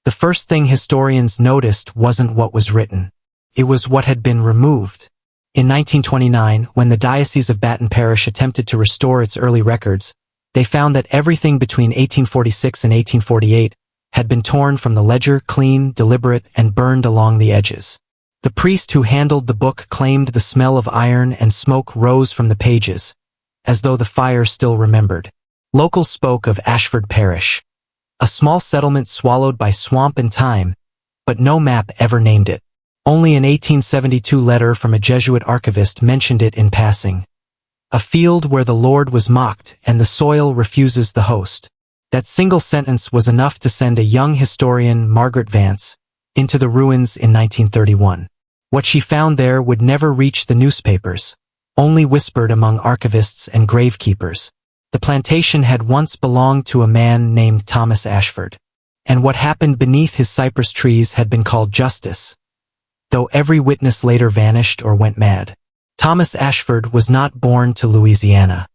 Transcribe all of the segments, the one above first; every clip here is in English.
The first thing historians noticed wasn't what was written. It was what had been removed. In 1929, when the Diocese of Baton Parish attempted to restore its early records, they found that everything between 1846 and 1848 had been torn from the ledger, clean, deliberate, and burned along the edges. The priest who handled the book claimed the smell of iron and smoke rose from the pages, as though the fire still remembered. Locals spoke of Ashford Parish, a small settlement swallowed by swamp and time, but no map ever named it. Only an 1872 letter from a Jesuit archivist mentioned it in passing. A field where the Lord was mocked and the soil refuses the host. That single sentence was enough to send a young historian, Margaret Vance, into the ruins in 1931. What she found there would never reach the newspapers, only whispered among archivists and gravekeepers. The plantation had once belonged to a man named Thomas Ashford, and what happened beneath his cypress trees had been called justice, though every witness later vanished or went mad. Thomas Ashford was not born to Louisiana.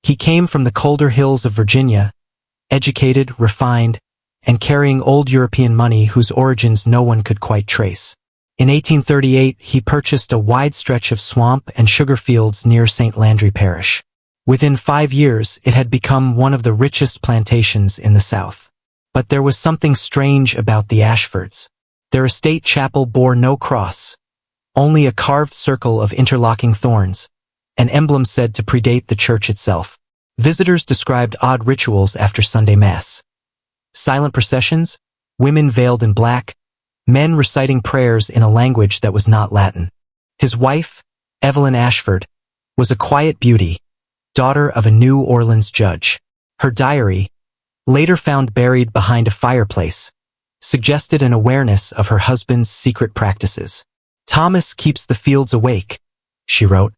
He came from the colder hills of Virginia, educated, refined, and carrying old European money whose origins no one could quite trace. In 1838, he purchased a wide stretch of swamp and sugar fields near St. Landry Parish. Within 5 years, it had become one of the richest plantations in the South. But there was something strange about the Ashfords. Their estate chapel bore no cross, only a carved circle of interlocking thorns, an emblem said to predate the church itself. Visitors described odd rituals after Sunday Mass. Silent processions, women veiled in black, men reciting prayers in a language that was not Latin. His wife, Evelyn Ashford, was a quiet beauty, daughter of a New Orleans judge. Her diary, later found buried behind a fireplace, suggested an awareness of her husband's secret practices. "Thomas keeps the fields awake," she wrote.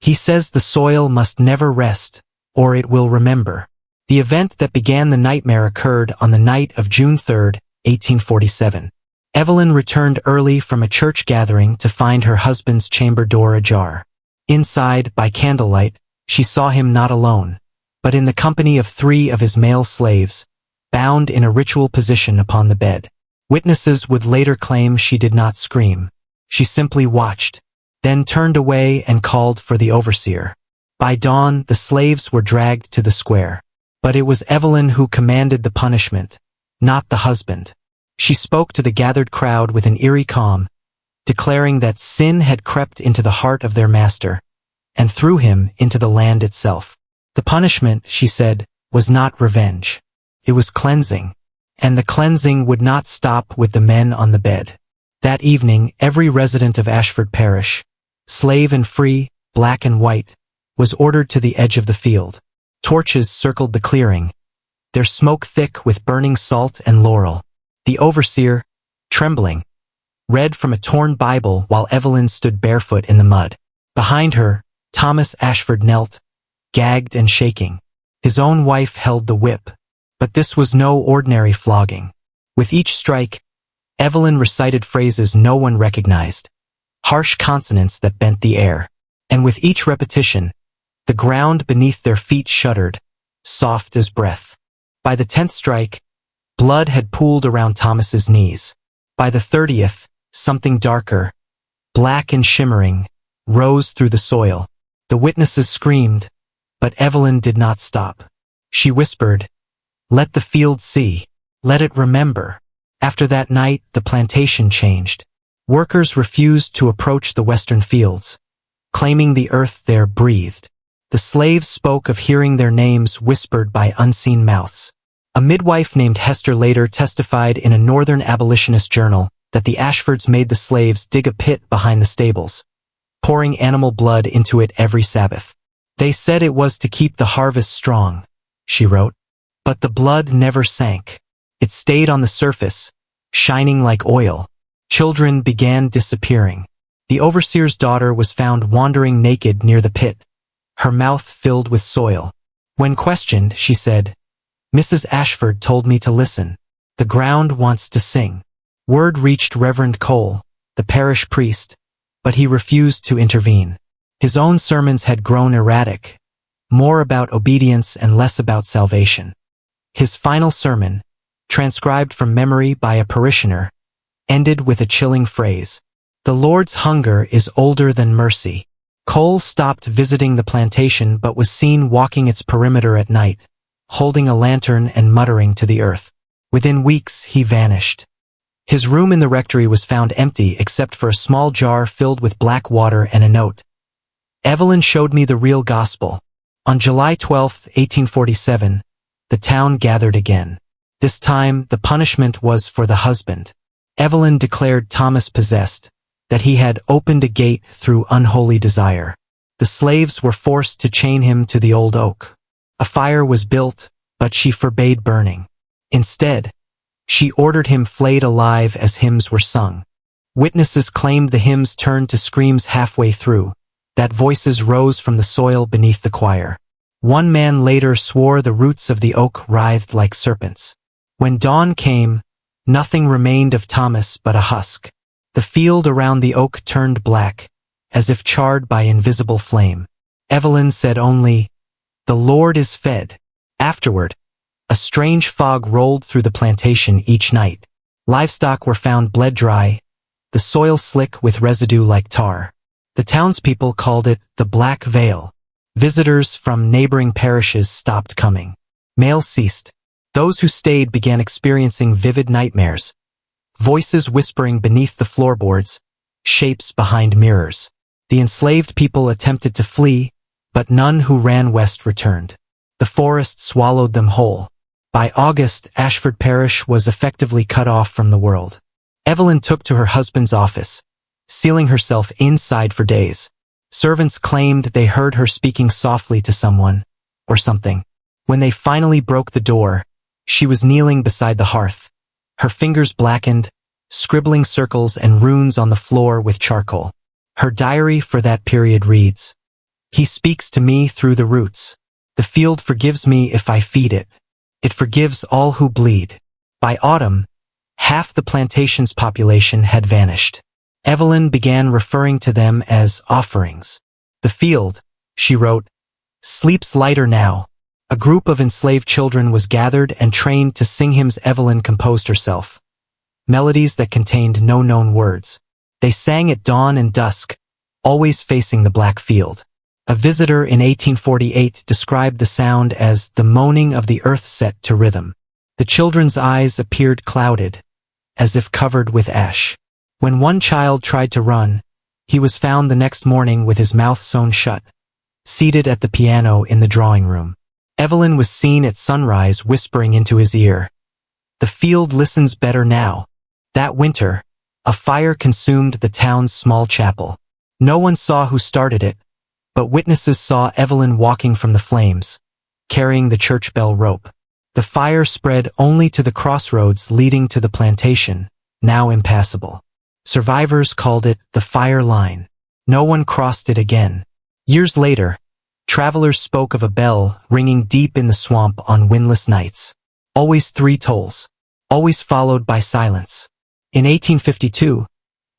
"He says the soil must never rest, or it will remember." The event that began the nightmare occurred on the night of June 3, 1847. Evelyn returned early from a church gathering to find her husband's chamber door ajar. Inside, by candlelight, she saw him not alone, but in the company of 3 of his male slaves, bound in a ritual position upon the bed. Witnesses would later claim she did not scream. She simply watched, then turned away and called for the overseer. By dawn, the slaves were dragged to the square. But it was Evelyn who commanded the punishment, not the husband. She spoke to the gathered crowd with an eerie calm, declaring that sin had crept into the heart of their master, and threw him into the land itself. The punishment, she said, was not revenge. It was cleansing, and the cleansing would not stop with the men on the bed. That evening, every resident of Ashford Parish, slave and free, black and white, was ordered to the edge of the field. Torches circled the clearing, their smoke thick with burning salt and laurel. The overseer, trembling, read from a torn Bible while Evelyn stood barefoot in the mud. Behind her, Thomas Ashford knelt, gagged and shaking. His own wife held the whip. But this was no ordinary flogging. With each strike, Evelyn recited phrases no one recognized, harsh consonants that bent the air. And with each repetition, the ground beneath their feet shuddered, soft as breath. By the 10th strike, blood had pooled around Thomas's knees. By the 30th, something darker, black and shimmering, rose through the soil. The witnesses screamed, but Evelyn did not stop. She whispered, "Let the field see. Let it remember." After that night, the plantation changed. Workers refused to approach the western fields, claiming the earth there breathed. The slaves spoke of hearing their names whispered by unseen mouths. A midwife named Hester later testified in a northern abolitionist journal that the Ashfords made the slaves dig a pit behind the stables, pouring animal blood into it every Sabbath. "They said it was to keep the harvest strong," she wrote. But the blood never sank. It stayed on the surface, shining like oil. Children began disappearing. The overseer's daughter was found wandering naked near the pit, her mouth filled with soil. When questioned, she said, "Mrs. Ashford told me to listen. The ground wants to sing." Word reached Reverend Cole, the parish priest, but he refused to intervene. His own sermons had grown erratic, more about obedience and less about salvation. His final sermon, transcribed from memory by a parishioner, ended with a chilling phrase. The Lord's hunger is older than mercy. Cole stopped visiting the plantation but was seen walking its perimeter at night, holding a lantern and muttering to the earth. Within weeks, he vanished. His room in the rectory was found empty except for a small jar filled with black water and a note. Evelyn showed me the real gospel. On July 12, 1847, the town gathered again. This time, the punishment was for the husband. Evelyn declared Thomas possessed, that he had opened a gate through unholy desire. The slaves were forced to chain him to the old oak. A fire was built, but she forbade burning. Instead, she ordered him flayed alive as hymns were sung. Witnesses claimed the hymns turned to screams halfway through, that voices rose from the soil beneath the choir. One man later swore the roots of the oak writhed like serpents. When dawn came, nothing remained of Thomas but a husk. The field around the oak turned black, as if charred by invisible flame. Evelyn said only, "The Lord is fed." Afterward, a strange fog rolled through the plantation each night. Livestock were found bled dry, the soil slick with residue like tar. The townspeople called it the Black Veil. Visitors from neighboring parishes stopped coming. Mail ceased. Those who stayed began experiencing vivid nightmares. Voices whispering beneath the floorboards, shapes behind mirrors. The enslaved people attempted to flee, but none who ran west returned. The forest swallowed them whole. By August, Ashford Parish was effectively cut off from the world. Evelyn took to her husband's office, sealing herself inside for days. Servants claimed they heard her speaking softly to someone, or something. When they finally broke the door, she was kneeling beside the hearth, her fingers blackened, scribbling circles and runes on the floor with charcoal. Her diary for that period reads, "He speaks to me through the roots. The field forgives me if I feed it. It forgives all who bleed." By autumn, half the plantation's population had vanished. Evelyn began referring to them as offerings. "The field," she wrote, "sleeps lighter now." A group of enslaved children was gathered and trained to sing hymns. Evelyn composed herself, melodies that contained no known words. They sang at dawn and dusk, always facing the black field. A visitor in 1848 described the sound as the moaning of the earth set to rhythm. The children's eyes appeared clouded, as if covered with ash. When one child tried to run, he was found the next morning with his mouth sewn shut, seated at the piano in the drawing room. Evelyn was seen at sunrise whispering into his ear, "The field listens better now." That winter, a fire consumed the town's small chapel. No one saw who started it, but witnesses saw Evelyn walking from the flames, carrying the church bell rope. The fire spread only to the crossroads leading to the plantation, now impassable. Survivors called it the fire line. No one crossed it again. Years later, travelers spoke of a bell ringing deep in the swamp on windless nights. Always three tolls, always followed by silence. In 1852,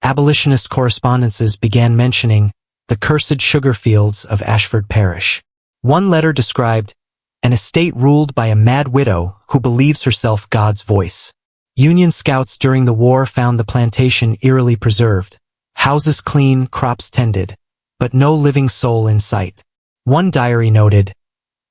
abolitionist correspondences began mentioning the cursed sugar fields of Ashford Parish. One letter described an estate ruled by a mad widow who believes herself God's voice. Union scouts during the war found the plantation eerily preserved, houses clean, crops tended, but no living soul in sight. One diary noted,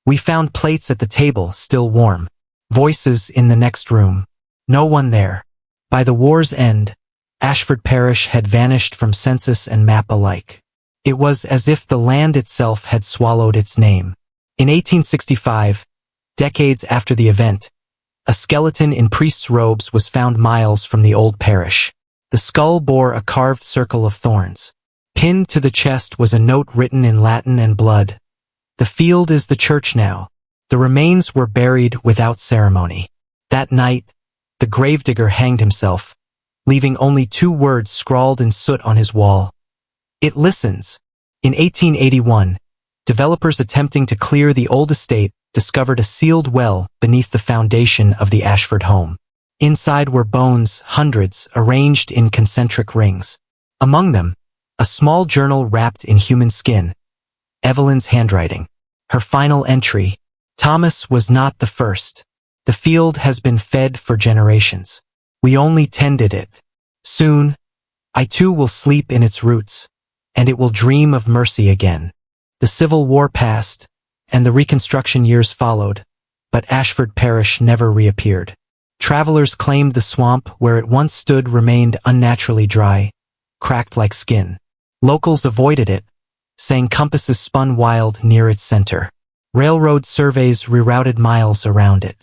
"We found plates at the table still warm, voices in the next room, no one there." By the war's end, Ashford Parish had vanished from census and map alike. It was as if the land itself had swallowed its name. In 1865, decades after the event, a skeleton in priest's robes was found miles from the old parish. The skull bore a carved circle of thorns. Pinned to the chest was a note written in Latin and blood. "The field is the church now." The remains were buried without ceremony. That night, the gravedigger hanged himself, leaving only 2 words scrawled in soot on his wall. "It listens." In 1881, developers attempting to clear the old estate discovered a sealed well beneath the foundation of the Ashford home. Inside were bones, hundreds, arranged in concentric rings. Among them, a small journal wrapped in human skin. Evelyn's handwriting. Her final entry, "Thomas was not the first." The field has been fed for generations. We only tended it. Soon, I too will sleep in its roots, and it will dream of mercy again. The Civil War passed, and the Reconstruction years followed, but Ashford Parish never reappeared. Travelers claimed the swamp where it once stood remained unnaturally dry, cracked like skin. Locals avoided it, saying compasses spun wild near its center. Railroad surveys rerouted miles around it.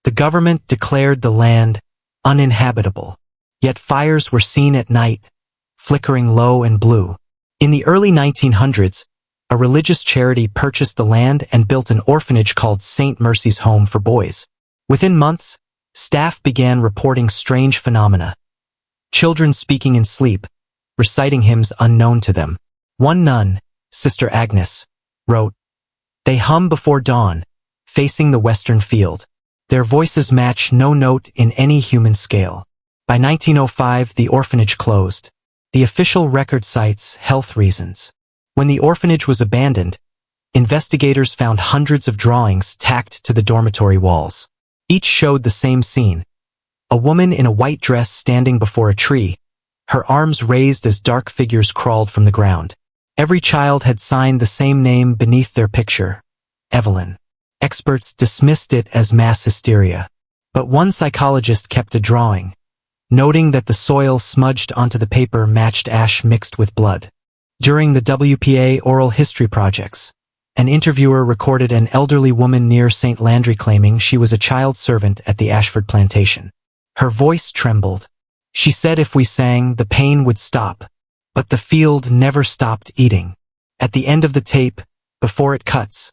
The government declared the land uninhabitable, yet fires were seen at night, flickering low and blue. In the early 1900s, a religious charity purchased the land and built an orphanage called St. Mercy's Home for Boys. Within months, staff began reporting strange phenomena. Children speaking in sleep, reciting hymns unknown to them. One nun, Sister Agnes, wrote, "They hum before dawn, facing the western field. Their voices match no note in any human scale." By 1905, the orphanage closed. The official record cites health reasons. When the orphanage was abandoned, investigators found hundreds of drawings tacked to the dormitory walls. Each showed the same scene. A woman in a white dress standing before a tree, her arms raised as dark figures crawled from the ground. Every child had signed the same name beneath their picture, Evelyn. Experts dismissed it as mass hysteria. But one psychologist kept a drawing, noting that the soil smudged onto the paper matched ash mixed with blood. During the WPA oral history projects, an interviewer recorded an elderly woman near St. Landry claiming she was a child servant at the Ashford Plantation. Her voice trembled. She said if we sang, the pain would stop, but the field never stopped eating. At the end of the tape, before it cuts,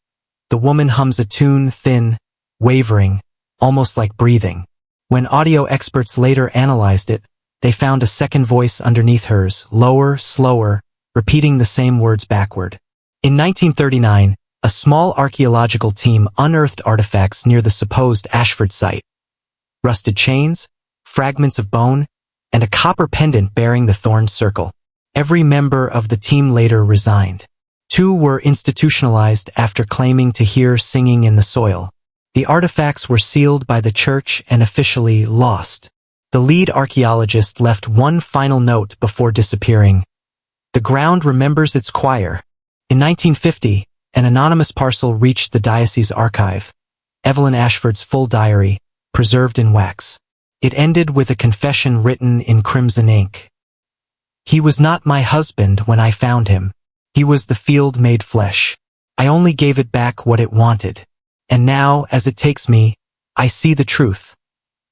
the woman hums a tune, thin, wavering, almost like breathing. When audio experts later analyzed it, they found a second voice underneath hers, lower, slower, repeating the same words backward. In 1939, a small archaeological team unearthed artifacts near the supposed Ashford site. Rusted chains, fragments of bone, and a copper pendant bearing the thorned circle. Every member of the team later resigned. 2 were institutionalized after claiming to hear singing in the soil. The artifacts were sealed by the church and officially lost. The lead archaeologist left one final note before disappearing. The ground remembers its choir. In 1950, an anonymous parcel reached the diocese archive, Evelyn Ashford's full diary, preserved in wax. It ended with a confession written in crimson ink. "He was not my husband when I found him. He was the field made flesh. I only gave it back what it wanted. And now, as it takes me, I see the truth.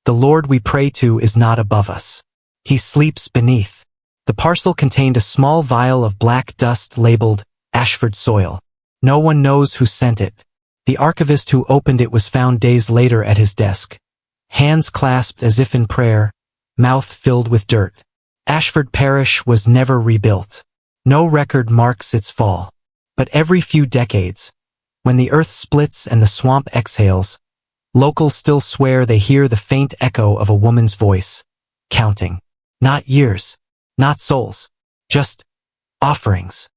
The Lord we pray to is not above us. He sleeps beneath." The parcel contained a small vial of black dust labeled Ashford soil. No one knows who sent it. The archivist who opened it was found days later at his desk, hands clasped as if in prayer, mouth filled with dirt. Ashford Parish was never rebuilt. No record marks its fall. But every few decades, when the earth splits and the swamp exhales, locals still swear they hear the faint echo of a woman's voice, counting. Not years, not souls, just offerings.